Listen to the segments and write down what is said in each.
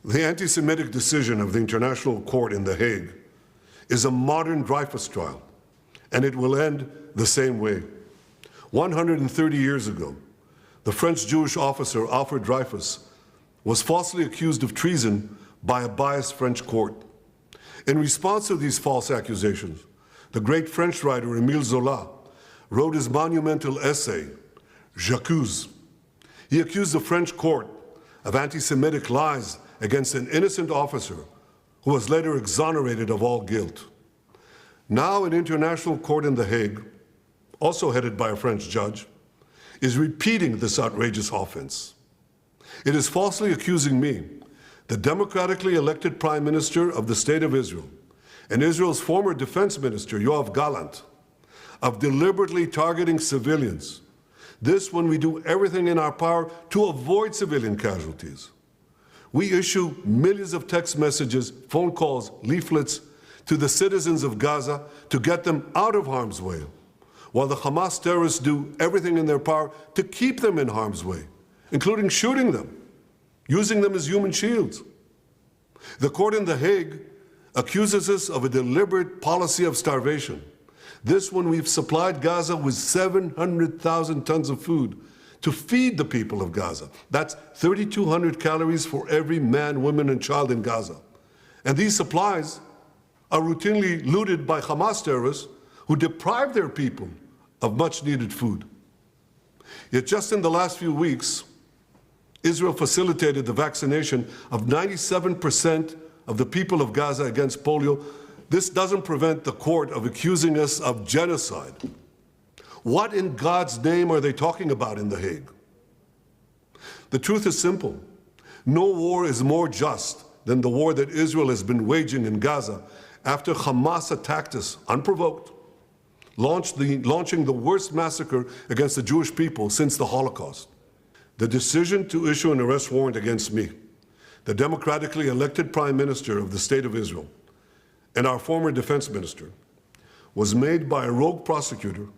The anti-Semitic decision of the International Court in The Hague is a modern Dreyfus trial, and it will end the same way. 130 years ago, the French Jewish officer Alfred Dreyfus was falsely accused of treason by a biased French court. In response to these false accusations, the great French writer Émile Zola wrote his monumental essay, J'accuse. He accused the French court of anti-Semitic lies against an innocent officer who was later exonerated of all guilt. Now an international court in The Hague, also headed by a French judge, is repeating this outrageous offense. It is falsely accusing me, the democratically elected Prime Minister of the State of Israel, and Israel's former Defense Minister, Yoav Gallant, of deliberately targeting civilians. This when we do everything in our power to avoid civilian casualties. We issue millions of text messages, phone calls, leaflets to the citizens of Gaza to get them out of harm's way, while the Hamas terrorists do everything in their power to keep them in harm's way, including shooting them, using them as human shields. The court in The Hague accuses us of a deliberate policy of starvation. This when we've supplied Gaza with 700,000 tons of food to feed the people of Gaza. That's 3,200 calories for every man, woman, and child in Gaza. And these supplies are routinely looted by Hamas terrorists who deprive their people of much-needed food. Yet just in the last few weeks, Israel facilitated the vaccination of 97% of the people of Gaza against polio. This doesn't prevent the court of accusing us of genocide. What in God's name are they talking about in The Hague? The truth is simple. No war is more just than the war that Israel has been waging in Gaza after Hamas attacked us unprovoked, launching the worst massacre against the Jewish people since the Holocaust. The decision to issue an arrest warrant against me, the democratically elected Prime Minister of the State of Israel, and our former Defense Minister, was made by a rogue prosecutor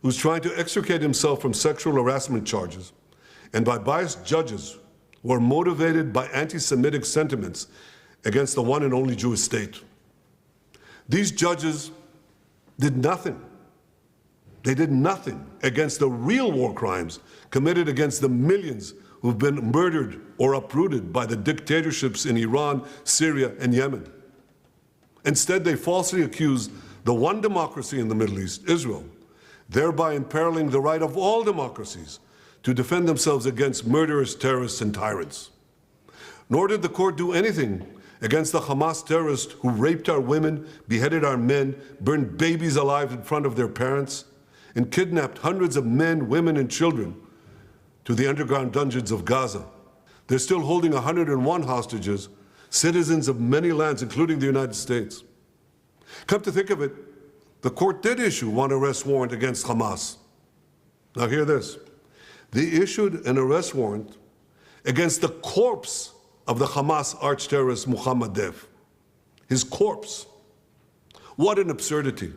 who's trying to extricate himself from sexual harassment charges, and by biased judges who are motivated by anti-Semitic sentiments against the one and only Jewish state. These judges did nothing. They did nothing against the real war crimes committed against the millions who've been murdered or uprooted by the dictatorships in Iran, Syria, and Yemen. Instead, they falsely accused the one democracy in the Middle East, Israel, thereby imperiling the right of all democracies to defend themselves against murderous terrorists and tyrants. Nor did the court do anything against the Hamas terrorists who raped our women, beheaded our men, burned babies alive in front of their parents, and kidnapped hundreds of men, women, and children to the underground dungeons of Gaza. They're still holding 101 hostages, citizens of many lands, including the United States. Come to think of it, the court did issue one arrest warrant against Hamas. Now hear this. They issued an arrest warrant against the corpse of the Hamas arch-terrorist Mohammed Deif. His corpse. What an absurdity.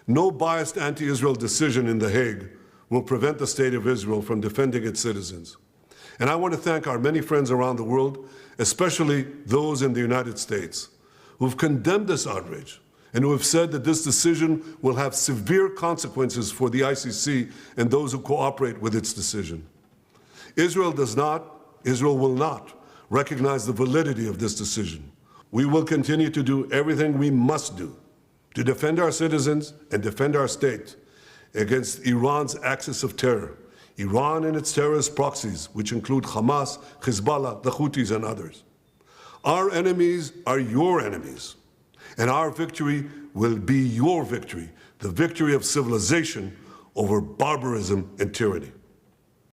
No biased anti-Israel decision in The Hague will prevent the State of Israel from defending its citizens. And I want to thank our many friends around the world, especially those in the United States, who've condemned this outrage and who have said that this decision will have severe consequences for the ICC and those who cooperate with its decision. Israel will not recognize the validity of this decision. We will continue to do everything we must do to defend our citizens and defend our state against Iran's axis of terror, Iran and its terrorist proxies, which include Hamas, Hezbollah, the Houthis, and others. Our enemies are your enemies, and our victory will be your victory, the victory of civilization over barbarism and tyranny.